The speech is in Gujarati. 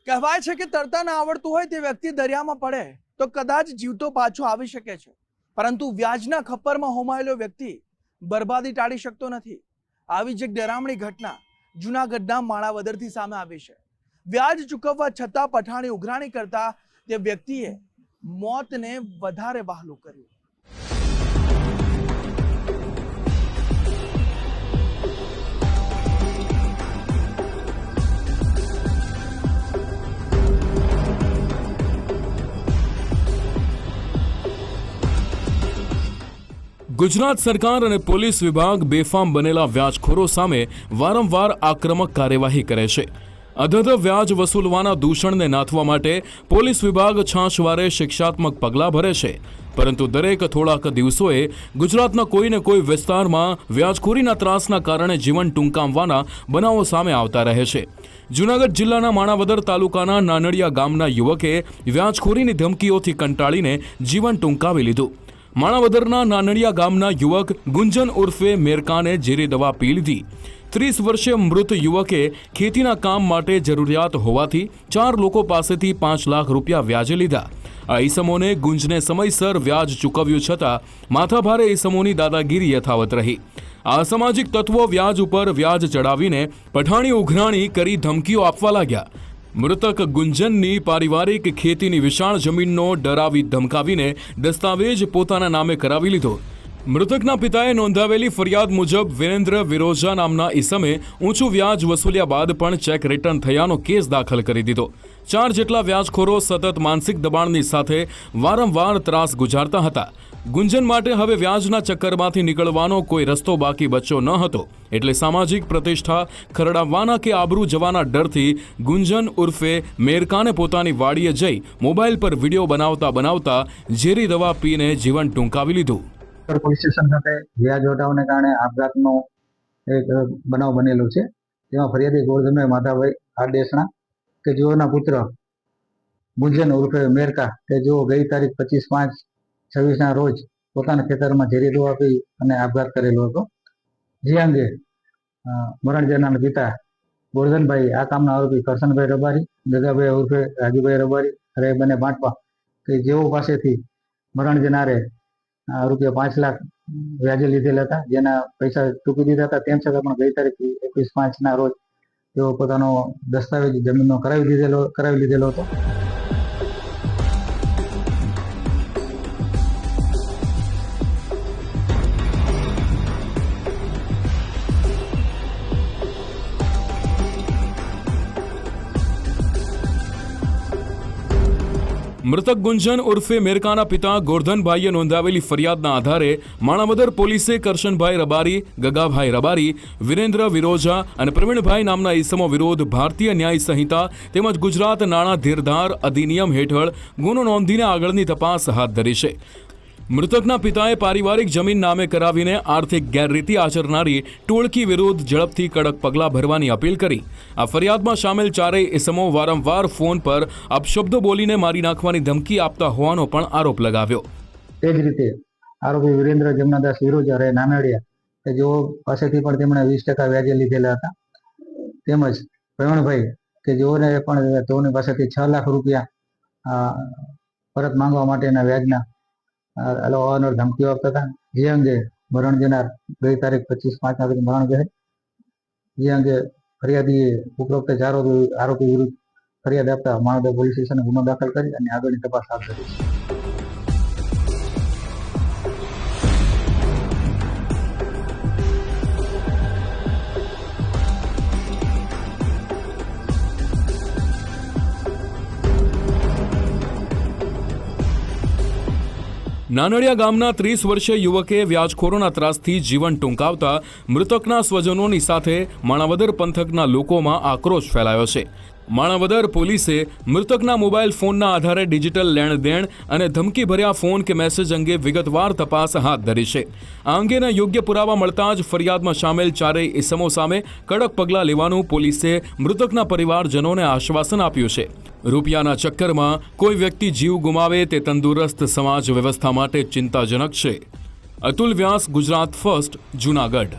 કહેવાય છે કે તરતા ના આવડતું હોય તે વ્યક્તિ દરિયામાં પડે તો કદાચ જીવતો પાછો આવી શકે છે, પરંતુ વ્યાજના ખપ્પરમાં હોમાયેલો વ્યક્તિ બરબાદી ટાળી શકતો નથી. આવી જ એક ડરામણી ઘટના જૂનાગઢના માણાવદરથી સામે આવી છે. વ્યાજ ચૂકવવા છતાં પઠાણી ઉઘરાણી કરતા તે વ્યક્તિએ મોતને વધારે વહાલું કર્યું. ગુજરાત સરકાર અને પોલીસ વિભાગ બેફામ બનેલા વ્યાજખોરો સામે વારંવાર આક્રમક કાર્યવાહી કરે છે. અધધ વ્યાજ વસૂલવાના દૂષણને નાથવા માટે પોલીસ વિભાગ છાશવારે શિક્ષાત્મક પગલાં ભરે છે, પરંતુ દરેક થોડાક દિવસોએ ગુજરાતના કોઈને કોઈ વિસ્તારમાં વ્યાજખોરીના ત્રાસના કારણે જીવન ટૂંકાવવાના બનાવો સામે આવતા રહે છે. જૂનાગઢ જિલ્લાના માણાવદર તાલુકાના નાનડિયા ગામના યુવકે વ્યાજખોરીની ધમકીઓથી કંટાળીને જીવન ટૂંકાવી લીધું. માણાવદરના નાનડિયા ગામના યુવક ગુંજન ઉર્ફે મેરકાને ઝેરી દવા પી લીધી. 30 વર્ષીય મૃત યુવકે ખેતીના કામ માટે જરૂરિયાત હોવાથી 4 લોકો પાસેથી 5 લાખ રૂપિયા વ્યાજે લીધા. આ ઈસમોને ગુંજને સમયસર વ્યાજ ચૂકવ્યું છતાં માથાભારે ઈસમોની દાદાગીરી યથાવત રહી. આ અસામાજિક તત્વો વ્યાજ ઉપર વ્યાજ ચડાવીને પઠાણી ઉઘરાણી કરી ધમકીઓ આપવા લાગ્યા. મૃતક ગુંજનની પારિવારિક ખેતીની વિશાળ જમીનનો ડરાવી ધમકાવીને દસ્તાવેજ પોતાના નામે કરાવી લીધો. મૃતકના પિતાએ નોંધાવેલી ફરિયાદ મુજબ વિરેન્દ્ર વિરોજા નામના ઈસમે ઊંચું વ્યાજ વસૂલ્યા બાદ પણ ચેક રિટર્ન થયાનો કેસ દાખલ કરી દીધો. 4 જેટલા વ્યાજખોરો સતત માનસિક દબાણની સાથે વારંવાર ત્રાસ ગુજારતા હતા. ગુંજન માટે હવે વ્યાજના ચક્કરમાંથી નીકળવાનો કોઈ રસ્તો બાકી બચ્યો ન હતો, એટલે સામાજિક પ્રતિષ્ઠા ખરડાવવાના કે આબરૂ જવાના ડરથી ગુંજન ઉર્ફે મેરકાને પોતાની વાડીએ જઈ મોબાઈલ પર વિડીયો બનાવતા ઝેરી દવા પીને જીવન ટૂંકાવી લીધું. પોલીસ સ્ટેશન ખાતે વ્યાજ વટાવને કારણે આપઘાતનો એક બનાવ બનેલો છે. તેમાં ફરિયાદી ગોરધનભાઈ માધાભાઈ આડેસણા કે જેઓના પુત્ર ગુંજન ઉર્ફે મેરકા કે જેઓ ગઈ તારીખ 25/5/26 રોજ પોતાના ખેતરમાં ઝેરી દવા પી અને આપઘાત કરેલો હતો. જે અંગે મરણ જનારના પિતા ગોરધનભાઈ આ કામના આરોપી કરશનભાઈ રબારી, ગગાભાઈ ઉર્ફે રાજુભાઈ રબારી, હરેબને બાંટવા કે જેઓ પાસેથી મરણ જનારે રૂપિયા 5 લાખ વ્યાજે લીધેલા હતા, જેના પૈસા ચૂકી દીધા હતા. તેમ છતાં પણ ગઈ તારીખ 21/5 રોજ તેઓ પોતાનો દસ્તાવેજ જમીનનો કરાવી લીધેલો હતો. મૃતક ગુંજન ઉર્ફે મેરકાના પિતા ગોરધનભાઈએ નોંધાવેલી ફરિયાદના આધારે માણાવદર પોલીસે કરશનભાઈ રબારી, ગગાભાઈ રબારી, વિરેન્દ્ર વિરોજા અને પ્રવીણભાઈ નામના ઈસમો વિરુદ્ધ ભારતીય ન્યાય સંહિતા તેમજ ગુજરાત નાણાં ધીરધાર અધિનિયમ હેઠળ ગુનો નોંધીને આગળની તપાસ હાથ ધરી છે. મૃતકના પિતાએ પારિવારિક જમીન નામે કરાવીને આર્થિક ગેરરીતિ આચરનારી ટોળકી વિરુદ્ધ ઝડપથી કડક પગલાં ભરવાની અપીલ કરી. આ ફરિયાદમાં સામેલ 4 ઇસમો વારંવાર ફોન પર અપશબ્દો બોલીને મારી નાખવાની ધમકી આપતા હોવાનો પણ આરોપ લગાવ્યો. તે જ રીતે આરોપી વિરેન્દ્ર જમનાદાસ વિરોજા રહે નાનડિયા કે જેઓ પાસેથી પણ તેમણે 20% વ્યાજે લીધેલા હતા. તેમજ પ્રવીણભાઈ કે જેઓને પણ તેઓની પાસેથી 6 લાખ રૂપિયા પરત માંગવા માટેના વ્યાજના અવારનવાર ધમકીઓ આપતા હતા. જે અંગે મરણ જનાર ગઈ તારીખ 25/5 મરણ ગયે. જે અંગે ફરિયાદીએ ઉપરોક્ત 4 આરોપી વિરુદ્ધ ફરિયાદ આપતા માણાવદર પોલીસ સ્ટેશને ગુનો દાખલ કરી અને આગળની તપાસ હાથ ધરી છે. નાનડિયા ગામના 30 વર્ષીય યુવકે વ્યાજખોરોના ત્રાસથી જીવન ટૂંકાવતા મૃતકના સ્વજનોની સાથે માણાવદર પંથકના લોકોમાં આક્રોશ ફેલાયો છે. માણાવદર પોલીસે મૃતકના મોબાઈલ ફોનના આધારે ડિજિટલ લેણદેણ અને ધમકીભર્યા ફોન કે મેસેજ અંગે વિગતવાર તપાસ હાથ ધરી છે. આ અંગેના યોગ્ય પુરાવા મળતા જ ફરિયાદમાં સામેલ 4 ઇસમો સામે કડક પગલાં લેવાનું પોલીસે મૃતકના પરિવારજનોને આશ્વાસન આપ્યું છે. રૂપિયાના ચક્કરમાં કોઈ વ્યક્તિ જીવ ગુમાવે તે તંદુરસ્ત સમાજ વ્યવસ્થા માટે ચિંતાજનક છે. અતુલ વ્યાસ, ગુજરાત ફર્સ્ટ, જૂનાગઢ.